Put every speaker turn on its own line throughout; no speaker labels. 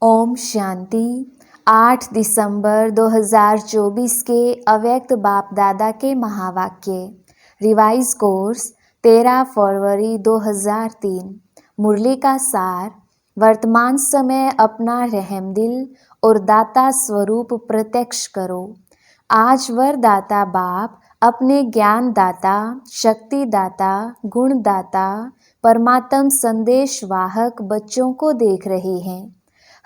ओम शांति। 8 दिसंबर 2024 के अव्यक्त बाप दादा के महावाक्य। रिवाइज कोर्स 13 फरवरी 2003। मुरली का सार। वर्तमान समय अपना रहमदिल और दाता स्वरूप प्रत्यक्ष करो। आज वरदाता बाप अपने ज्ञान दाता, शक्ति दाता, गुण दाता, परमात्म संदेश वाहक बच्चों को देख रहे हैं।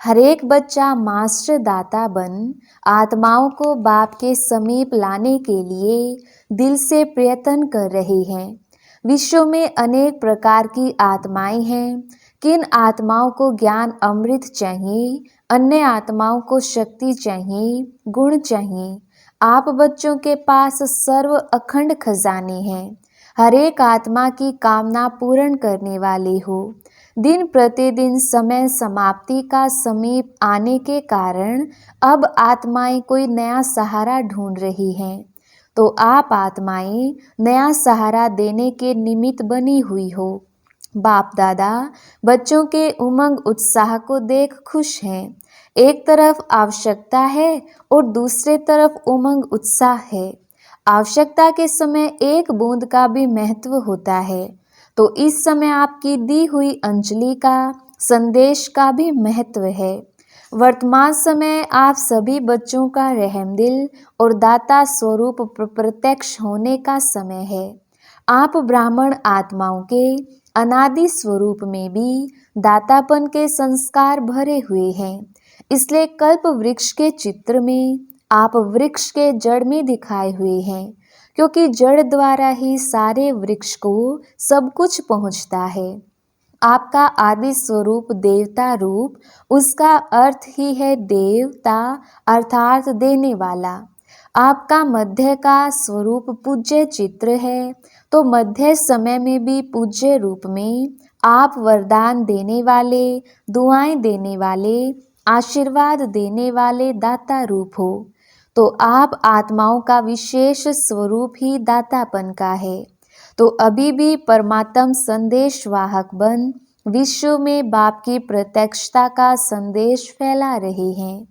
हर एक बच्चा मास्टर दाता बन आत्माओं को बाप के समीप लाने के लिए दिल से प्रयत्न कर रहे हैं। विश्व में अनेक प्रकार की आत्माएं हैं। किन आत्माओं को ज्ञान अमृत चाहिए, अन्य आत्माओं को शक्ति चाहिए, गुण चाहिए। आप बच्चों के पास सर्व अखंड खजाने हैं। हर एक आत्मा की कामना पूर्ण करने वाले हो। दिन प्रतिदिन समय समाप्ति का समीप आने के कारण अब आत्माएं कोई नया सहारा ढूंढ रही हैं। तो आप आत्माएं नया सहारा देने के निमित्त बनी हुई हो। बाप दादा बच्चों के उमंग उत्साह को देख खुश हैं। एक तरफ आवश्यकता है और दूसरे तरफ उमंग उत्साह है। आवश्यकता के समय एक बूंद का भी महत्व होता है, तो इस समय आपकी दी हुई अंजलि का संदेश का भी महत्व है। वर्तमान समय आप सभी बच्चों का रहमदिल और दाता स्वरूप प्रत्यक्ष होने का समय है। आप ब्राह्मण आत्माओं के अनादि स्वरूप में भी दातापन के संस्कार भरे हुए हैं। इसलिए कल्प वृक्ष के चित्र में आप वृक्ष के जड़ में दिखाए हुए हैं, क्योंकि जड़ द्वारा ही सारे वृक्ष को सब कुछ पहुंचता है। आपका आदि स्वरूप देवता रूप, उसका अर्थ ही है देवता अर्थात देने वाला। आपका मध्य का स्वरूप पूज्य चित्र है, तो मध्य समय में भी पूज्य रूप में आप वरदान देने वाले, दुआएं देने वाले, आशीर्वाद देने वाले दाता रूप हो। तो आप आत्माओं का विशेष स्वरूप ही दातापन का है। तो अभी भी परमात्म संदेश वाहक बन विश्व में बाप की प्रत्यक्षता का संदेश फैला रहे हैं।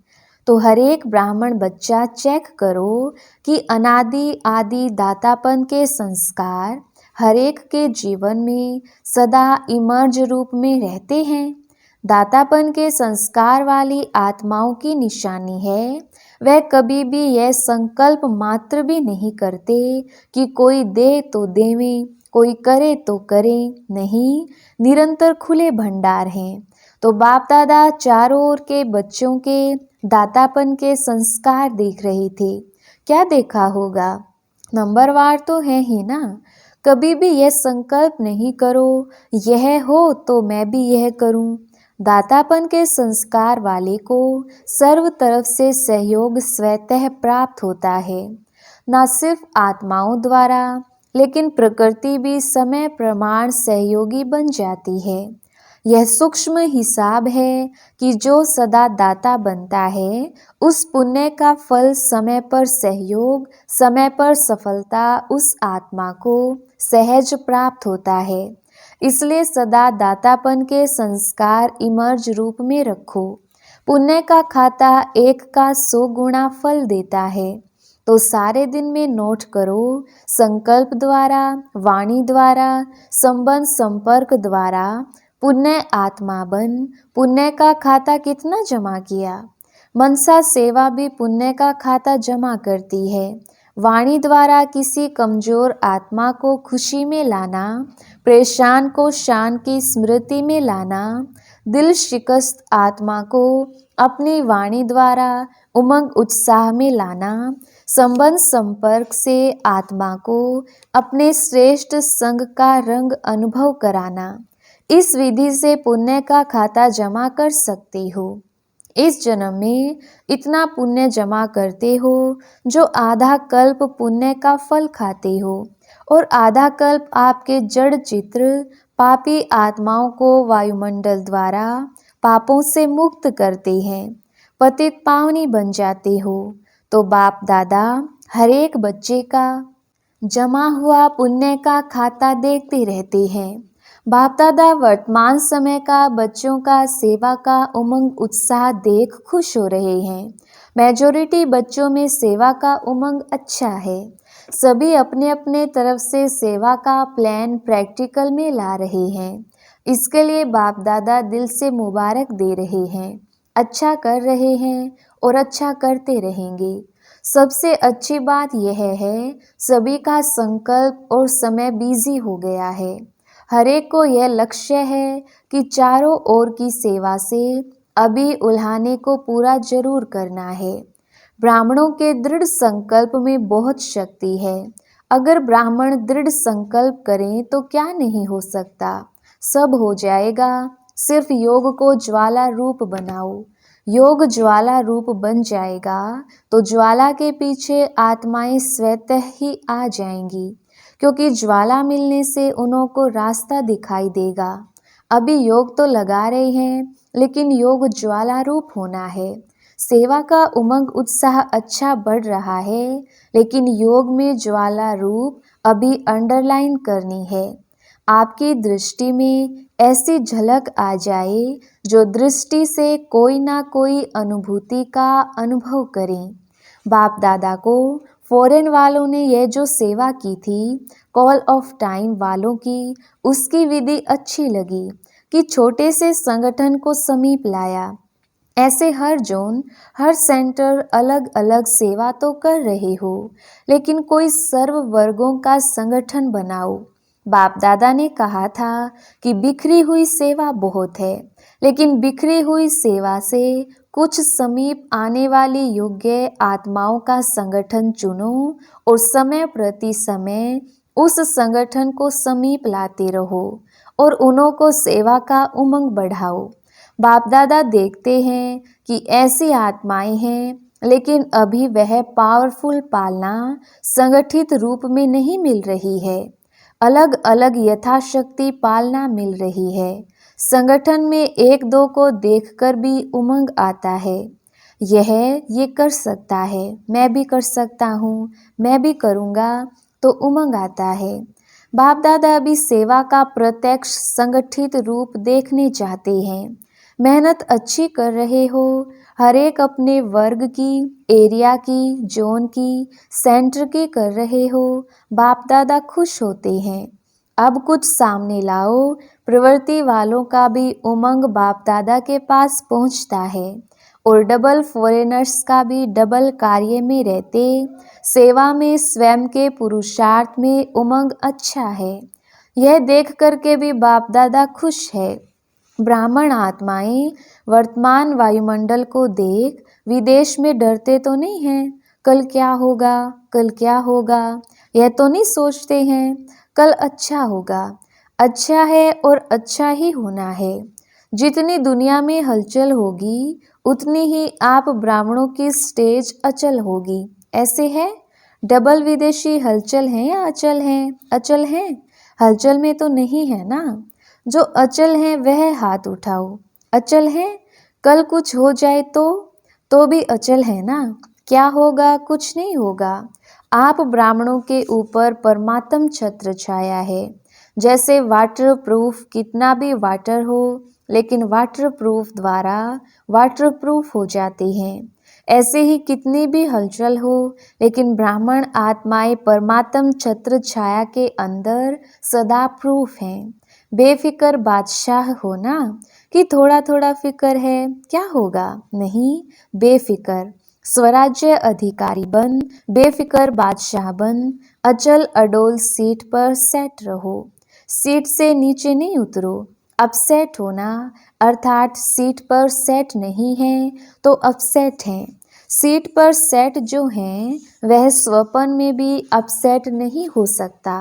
तो हर एक ब्राह्मण बच्चा चेक करो कि अनादि आदि दातापन के संस्कार हर एक के जीवन में सदा इमर्ज रूप में रहते हैं। दातापन के संस्कार वाली आत्माओं की निशानी है, वह कभी भी यह संकल्प मात्र भी नहीं करते कि कोई दे तो देवें, कोई करे तो करे, नहीं, निरंतर खुले भंडार हैं। तो बाप दादा चारों ओर के बच्चों के दातापन के संस्कार देख रहे थे। क्या देखा होगा? नंबरवार तो है ही ना। कभी भी यह संकल्प नहीं करो यह हो तो मैं भी यह करूं। दातापन के संस्कार वाले को सर्व तरफ से सहयोग स्वतः प्राप्त होता है। न सिर्फ आत्माओं द्वारा, लेकिन प्रकृति भी समय प्रमाण सहयोगी बन जाती है। यह सूक्ष्म हिसाब है कि जो सदा दाता बनता है, उस पुण्य का फल समय पर सहयोग, समय पर सफलता उस आत्मा को सहज प्राप्त होता है। इसलिए सदा दातापन के संस्कार इमर्ज रूप में रखो। पुण्य का खाता 1 का 100 गुना फल देता है। तो सारे दिन में नोट करो, संकल्प द्वारा, वाणी द्वारा, संबंध संपर्क द्वारा पुण्य आत्मा बन पुण्य का खाता कितना जमा किया। मनसा सेवा भी पुण्य का खाता जमा करती है। वाणी द्वारा किसी कमजोर आत्मा को खुशी में लाना, परेशान को शान की स्मृति में लाना, दिल शिकस्त आत्मा को अपनी वाणी द्वारा उमंग उत्साह में लाना, संबंध संपर्क से आत्मा को अपने श्रेष्ठ संग का रंग अनुभव कराना, इस विधि से पुण्य का खाता जमा कर सकते हो। इस जन्म में इतना पुण्य जमा करते हो जो आधा कल्प पुण्य का फल खाते हो, और आधा कल्प आपके जड़ चित्र पापी आत्माओं को वायुमंडल द्वारा पापों से मुक्त करते हैं, पतित पावनी बन जाते हो। तो बाप दादा हर एक बच्चे का जमा हुआ पुण्य का खाता देखते रहते हैं। बाप दादा वर्तमान समय का बच्चों का सेवा का उमंग उत्साह देख खुश हो रहे हैं। मेजॉरिटी बच्चों में सेवा का उमंग अच्छा है। सभी अपने अपने तरफ से सेवा का प्लान प्रैक्टिकल में ला रहे हैं। इसके लिए बाप दादा दिल से मुबारक दे रहे हैं। अच्छा कर रहे हैं और अच्छा करते रहेंगे। सबसे अच्छी बात यह है सभी का संकल्प और समय बिजी हो गया है। हर एक को यह लक्ष्य है कि चारों ओर की सेवा से अभी उल्हाने को पूरा जरूर करना है। ब्राह्मणों के दृढ़ संकल्प में बहुत शक्ति है। अगर ब्राह्मण दृढ़ संकल्प करें तो क्या नहीं हो सकता, सब हो जाएगा। सिर्फ योग को ज्वाला रूप बनाओ। योग ज्वाला रूप बन जाएगा तो ज्वाला के पीछे आत्माएं स्वतः ही आ जाएंगी, क्योंकि ज्वाला मिलने से उन्हों को रास्ता दिखाई देगा। अभी योग तो लगा रहे हैं, लेकिन योग ज्वाला रूप होना है। सेवा का उमंग उत्साह अच्छा बढ़ रहा है, लेकिन योग में ज्वाला रूप अभी अंडरलाइन करनी है। आपकी दृष्टि में ऐसी झलक आ जाए जो दृष्टि से कोई ना कोई अनुभूति का अनुभव करें। बाप दादा को फॉरेन वालों ने यह जो सेवा की थी, कॉल ऑफ टाइम वालों की, उसकी विधि अच्छी लगी कि छोटे से संगठन को समीप लाया। ऐसे हर जोन, हर सेंटर अलग अलग सेवा तो कर रहे हो, लेकिन कोई सर्व वर्गों का संगठन बनाओ। बाप दादा ने कहा था कि बिखरी हुई सेवा बहुत है, लेकिन बिखरी हुई सेवा से कुछ समीप आने वाली योग्य आत्माओं का संगठन चुनो और समय प्रति समय उस संगठन को समीप लाते रहो और उन्हों को सेवा का उमंग बढ़ाओ। बाप दादा देखते हैं कि ऐसी आत्माएं हैं, लेकिन अभी वह पावरफुल पालना संगठित रूप में नहीं मिल रही है। अलग अलग यथाशक्ति पालना मिल रही है। संगठन में एक दो को देखकर भी उमंग आता है। ये कर सकता है, मैं भी कर सकता हूँ, मैं भी करूँगा, तो उमंग आता है। बाप दादा अभी सेवा का प्रत्यक्ष संगठित रूप देखने चाहते हैं। मेहनत अच्छी कर रहे हो, हर एक अपने वर्ग की, एरिया की, जोन की, सेंटर की कर रहे हो। बाप दादा खुश होते हैं। अब कुछ सामने लाओ। प्रवृत्ति वालों का भी उमंग बाप दादा के पास पहुंचता है और डबल फॉरेनर्स का भी डबल कार्य में रहते सेवा में स्वयं के पुरुषार्थ में उमंग अच्छा है। यह देख करके भी बाप दादा खुश है। ब्राह्मण आत्माएं वर्तमान वायुमंडल को देख विदेश में डरते तो नहीं हैं। कल क्या होगा, कल क्या होगा, यह तो नहीं सोचते हैं। कल अच्छा होगा। अच्छा है और अच्छा ही होना है। जितनी दुनिया में हलचल होगी, उतनी ही आप ब्राह्मणों की स्टेज अचल होगी। ऐसे है। डबल विदेशी हलचल है या अचल है? अचल है। हलचल में तो नहीं है ना। जो अचल है वह हाथ उठाओ। अचल है। कल कुछ हो जाए तो भी अचल है ना। क्या होगा? कुछ नहीं होगा। आप ब्राह्मणों के ऊपर परमात्म छत्र छाया है। जैसे वाटर प्रूफ, कितना भी वाटर हो, लेकिन वाटर प्रूफ द्वारा वाटर प्रूफ हो जाते हैं। ऐसे ही कितनी भी हलचल हो, लेकिन ब्राह्मण आत्माएं परमात्म छत्र छाया के अंदर सदा प्रूफ हैं। बेफिक्र बादशाह हो ना, कि थोड़ा थोड़ा फिक्र है, क्या होगा? नहीं, बेफिक्र स्वराज्य अधिकारी बन, बेफिक्र बादशाह बन, अचल अडोल सीट पर सेट रहो। सीट से नीचे नहीं उतरो। अपसेट होना अर्थात सीट पर सेट नहीं है तो अपसेट हैं। सीट पर सेट जो हैं वह स्वप्न में भी अपसेट नहीं हो सकता।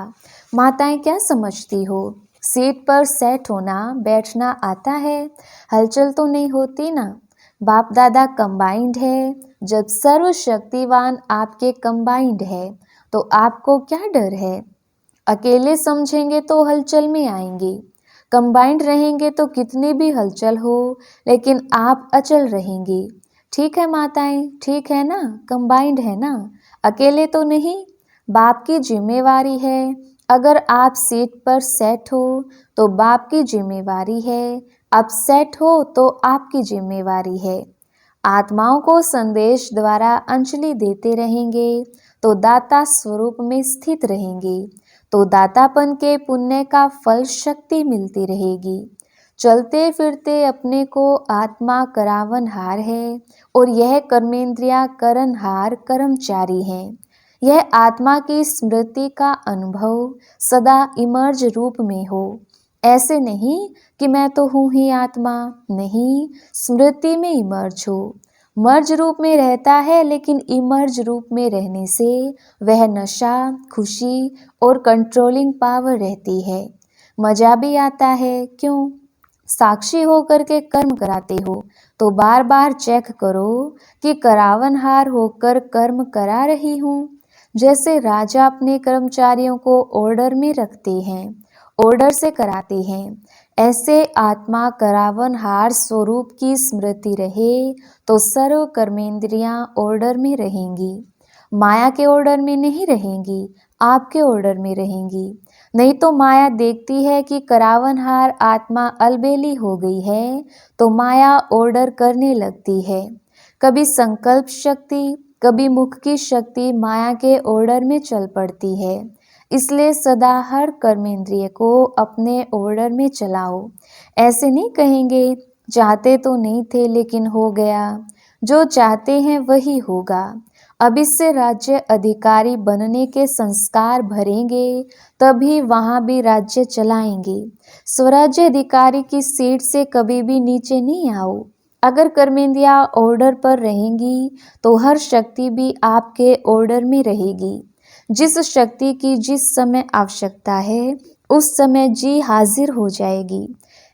माताएं क्या समझती हो? सीट पर सेट होना, बैठना आता है, हलचल तो नहीं होती ना। बाप दादा कंबाइंड है। जब सर्वशक्तिवान आपके कंबाइंड है तो आपको क्या डर है? अकेले समझेंगे तो हलचल में आएंगे। कंबाइंड रहेंगे तो कितनी भी हलचल हो, लेकिन आप अचल रहेंगे। ठीक है माताएं, ठीक है ना? कंबाइंड है ना, अकेले तो नहीं। बाप की जिम्मेवारी है अगर आप सीट पर सेट हो तो बाप की जिम्मेवारी है, अपसेट हो तो आपकी जिम्मेवारी है। आत्माओं को संदेश द्वारा अंजलि देते रहेंगे तो दाता स्वरूप में स्थित रहेंगे, तो दातापन के पुण्य का फल शक्ति मिलती रहेगी। चलते फिरते अपने को आत्मा करावनहार है और यह कर्मेंद्रिया करनहार कर्मचारी हैं। यह आत्मा की स्मृति का अनुभव सदा इमर्ज रूप में हो। ऐसे नहीं कि मैं तो हूँ ही आत्मा, नहीं, स्मृति में इमर्ज हो। मर्ज रूप में रहता है, लेकिन इमर्ज रूप में रहने से वह नशा, खुशी और कंट्रोलिंग पावर रहती है। मजा भी आता है, क्यों? साक्षी होकर के कर्म कराते हो तो बार बार चेक करो कि करावनहार होकर कर्म करा रही हूँ। जैसे राजा अपने कर्मचारियों को ऑर्डर में रखते हैं, ऑर्डर से कराते हैं, ऐसे आत्मा करावनहार स्वरूप की स्मृति रहे तो सर्व कर्मेंद्रियां ऑर्डर में रहेंगी। माया के ऑर्डर में नहीं रहेंगी, आपके ऑर्डर में रहेंगी। नहीं तो माया देखती है कि करावनहार आत्मा अलबेली हो गई है तो माया ऑर्डर करने लगती है। कभी संकल्प शक्ति, कभी मुख की शक्ति माया के ऑर्डर में चल पड़ती है। इसलिए सदा हर कर्मेंद्रिय को अपने ऑर्डर में चलाओ। ऐसे नहीं कहेंगे चाहते तो नहीं थे लेकिन हो गया, जो चाहते हैं वही होगा। अब इससे राज्य अधिकारी बनने के संस्कार भरेंगे तभी वहां भी राज्य चलाएंगे। स्वराज्य अधिकारी की सीट से कभी भी नीचे नहीं आओ। अगर कर्मेंद्रियां ऑर्डर पर रहेंगी तो हर शक्ति भी आपके ऑर्डर में रहेगी। जिस शक्ति की जिस समय आवश्यकता है उस समय जी हाजिर हो जाएगी।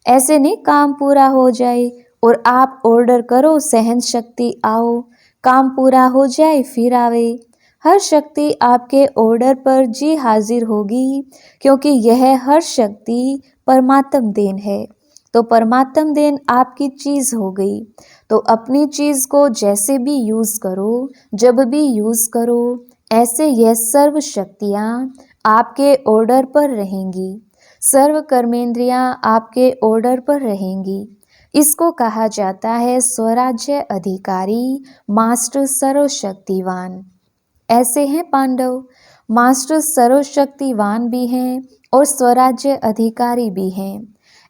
ऐसे नहीं काम पूरा हो जाए और आप ऑर्डर करो सहन शक्ति आओ, काम पूरा हो जाए फिर आवे। हर शक्ति आपके ऑर्डर पर जी हाजिर होगी, क्योंकि यह हर शक्ति परमात्म देन है। तो परमात्म देन आपकी चीज हो गई, तो अपनी चीज को जैसे भी यूज करो, जब भी यूज करो, ऐसे यह सर्व शक्तियां आपके ऑर्डर पर रहेंगी, सर्व कर्मेंद्रियां आपके ऑर्डर पर रहेंगी। इसको कहा जाता है स्वराज्य अधिकारी, मास्टर सर्वशक्तिवान। ऐसे हैं पांडव, मास्टर सर्वशक्तिवान भी हैं और स्वराज्य अधिकारी भी हैं।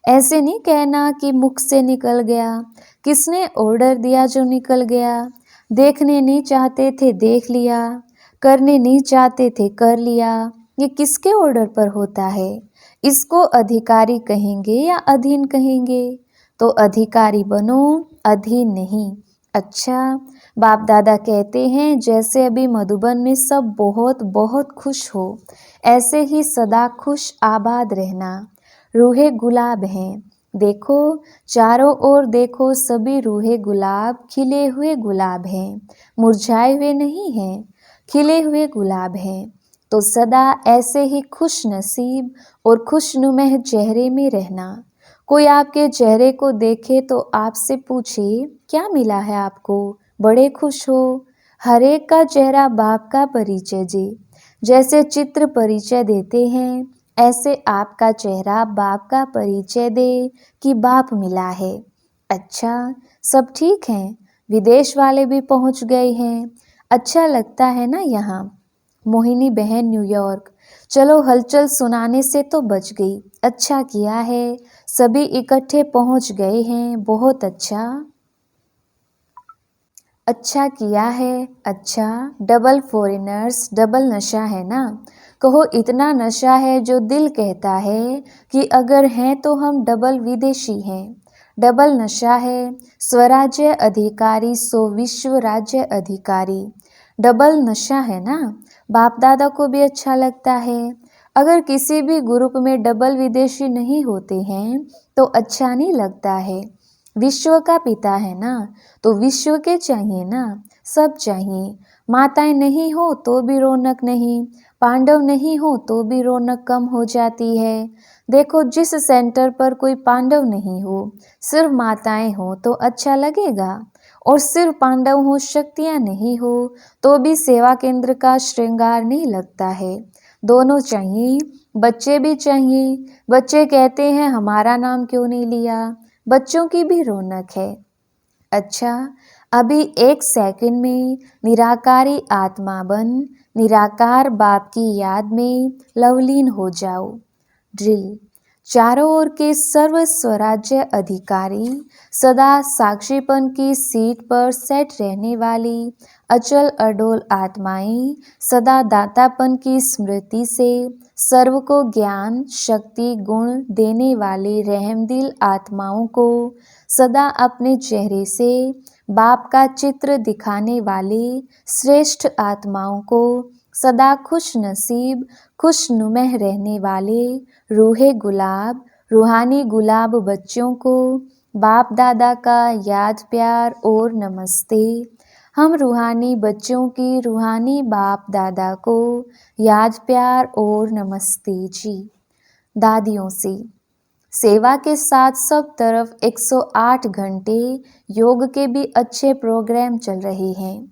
ऐसे नहीं कहना कि मुख से निकल गया, किसने ऑर्डर दिया जो निकल गया। देखने नहीं चाहते थे देख लिया, करने नहीं चाहते थे कर लिया। ये किसके ऑर्डर पर होता है? इसको अधिकारी कहेंगे या अधीन कहेंगे? तो अधिकारी बनो, अधीन नहीं। अच्छा, बाप दादा कहते हैं जैसे अभी मधुबन में सब बहुत बहुत खुश हो, ऐसे ही सदा खुश आबाद रहना। रूहे गुलाब हैं, देखो चारों ओर देखो, सभी रूहे गुलाब खिले हुए गुलाब हैं, मुरझाए हुए नहीं हैं, खिले हुए गुलाब हैं। तो सदा ऐसे ही खुश नसीब और खुशनुमा चेहरे में रहना। कोई आपके चेहरे को देखे तो आपसे पूछे क्या मिला है आपको, बड़े खुश हो। हर एक का चेहरा बाप का परिचय दे। जैसे चित्र परिचय देते हैं, ऐसे आपका चेहरा बाप का परिचय दे कि बाप मिला है। अच्छा, सब ठीक हैं, विदेश वाले भी पहुंच गए हैं, अच्छा लगता है ना यहाँ। मोहिनी बहन न्यूयॉर्क, चलो हलचल सुनाने से तो बच गई, अच्छा किया है, सभी इकट्ठे पहुंच गए हैं, बहुत अच्छा, अच्छा किया है। अच्छा, डबल फॉरेनर्स, डबल नशा है ना। कहो इतना नशा है जो दिल कहता है कि अगर हैं तो हम डबल विदेशी हैं। डबल नशा है, स्वराज्य अधिकारी सो विश्व राज्य अधिकारी। डबल नशा है ना, बाप दादा को भी अच्छा लगता है। अगर किसी भी ग्रुप में डबल विदेशी नहीं होते हैं तो अच्छा नहीं लगता है। विश्व का पिता है ना, तो विश्व के चाहिए ना, सब चाहिए। माताएं नहीं हो तो भी रौनक नहीं, पांडव नहीं हो तो भी रौनक कम हो जाती है। देखो जिस सेंटर पर कोई पांडव नहीं हो, सिर्फ माताएं हो तो अच्छा लगेगा, और सिर्फ पांडव हो, शक्तियां नहीं हो तो भी सेवा केंद्र का श्रृंगार नहीं लगता है। दोनों चाहिए, बच्चे भी चाहिए। बच्चे कहते हैं हमारा नाम क्यों नहीं लिया, बच्चों की भी रौनक है। अच्छा, अभी 1 सेकंड में निराकारी आत्मा बन निराकार बाप की याद में लवलीन हो जाओ। ड्रिल। चारों ओर के सर्व स्वराज्य अधिकारी, सदा साक्षीपन की सीट पर सेट रहने वाली अचल अडोल आत्माएं, सदा दातापन की स्मृति से सर्व को ज्ञान शक्ति गुण देने वाली रहमदिल आत्माओं को, सदा अपने चेहरे से बाप का चित्र दिखाने वाले श्रेष्ठ आत्माओं को, सदा खुश नसीब खुशनुमह रहने वाले रूहे गुलाब रूहानी गुलाब बच्चों को बाप दादा का याद प्यार और नमस्ते। हम रूहानी बच्चों की रूहानी बाप दादा को याद प्यार और नमस्ते जी। दादियों से सेवा के साथ सब तरफ 108 घंटे योग के भी अच्छे प्रोग्राम चल रहे हैं।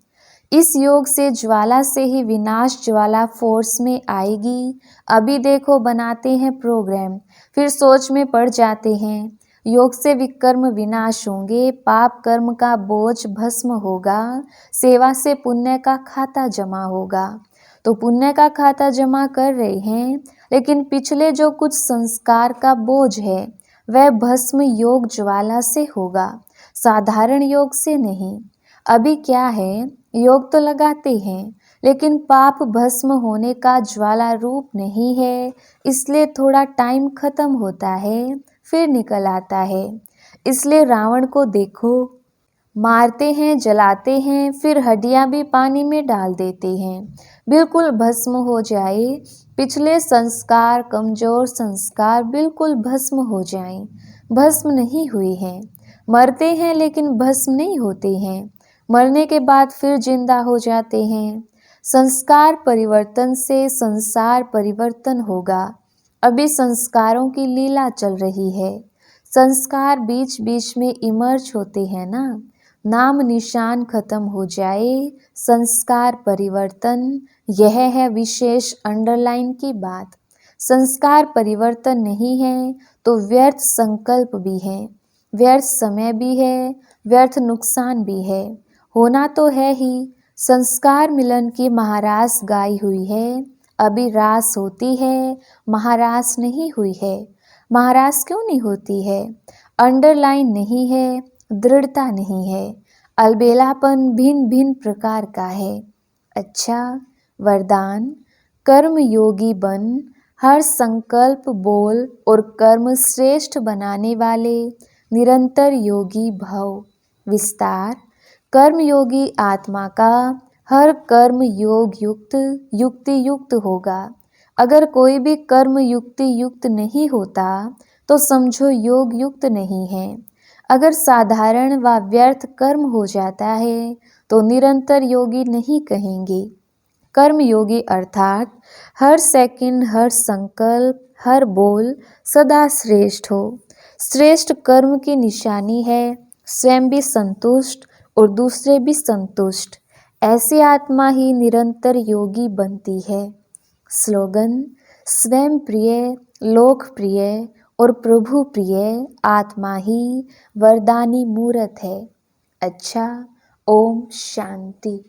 इस योग से ज्वाला से ही विनाश ज्वाला फोर्स में आएगी। अभी देखो बनाते हैं प्रोग्राम, फिर सोच में पड़ जाते हैं। योग से विकर्म विनाश होंगे, पाप कर्म का बोझ भस्म होगा, सेवा से पुण्य का खाता जमा होगा। तो पुण्य का खाता जमा कर रहे हैं, लेकिन पिछले जो कुछ संस्कार का बोझ है वह भस्म योग ज्वाला से होगा, साधारण योग से नहीं। अभी क्या है, योग तो लगाते हैं लेकिन पाप भस्म होने का ज्वाला रूप नहीं है, इसलिए थोड़ा टाइम खत्म होता है फिर निकल आता है। इसलिए रावण को देखो, मारते हैं जलाते हैं फिर हड्डियां भी पानी में डाल देते हैं, बिल्कुल भस्म हो जाए। पिछले संस्कार कमजोर संस्कार बिल्कुल भस्म हो जाएं, भस्म नहीं हुए हैं। मरते हैं लेकिन भस्म नहीं होते हैं, मरने के बाद फिर जिंदा हो जाते हैं। संस्कार परिवर्तन से संसार परिवर्तन होगा। अभी संस्कारों की लीला चल रही है। संस्कार बीच बीच में इमर्ज होते हैं ना, नाम निशान खत्म हो जाए, संस्कार परिवर्तन, यह है विशेष अंडरलाइन की बात। संस्कार परिवर्तन नहीं है तो व्यर्थ संकल्प भी है, व्यर्थ समय भी है, व्यर्थ नुकसान भी है। होना तो है ही। संस्कार मिलन की महारास गाई हुई है, अभी रास होती है, महारास नहीं हुई है। महारास क्यों नहीं होती है? अंडरलाइन नहीं है, दृढ़ता नहीं है, अलबेलापन भिन्न भिन्न प्रकार का है। अच्छा, वरदान, कर्म योगी बन, हर संकल्प बोल और कर्म श्रेष्ठ बनाने वाले निरंतर योगी भव। विस्तार, कर्म योगी आत्मा का हर कर्म योग युक्त युक्ति युक्त होगा। अगर कोई भी कर्म युक्ति युक्त नहीं होता तो समझो योग युक्त नहीं है। अगर साधारण व व्यर्थ कर्म हो जाता है तो निरंतर योगी नहीं कहेंगे। कर्म योगी अर्थात हर सेकंड हर संकल्प हर बोल सदा श्रेष्ठ हो। श्रेष्ठ कर्म की निशानी है स्वयं भी संतुष्ट और दूसरे भी संतुष्ट। ऐसी आत्मा ही निरंतर योगी बनती है। स्लोगन, स्वयं प्रिय लोकप्रिय और प्रभु प्रिय आत्मा ही वरदानी मूर्त है। अच्छा, ओम शांति।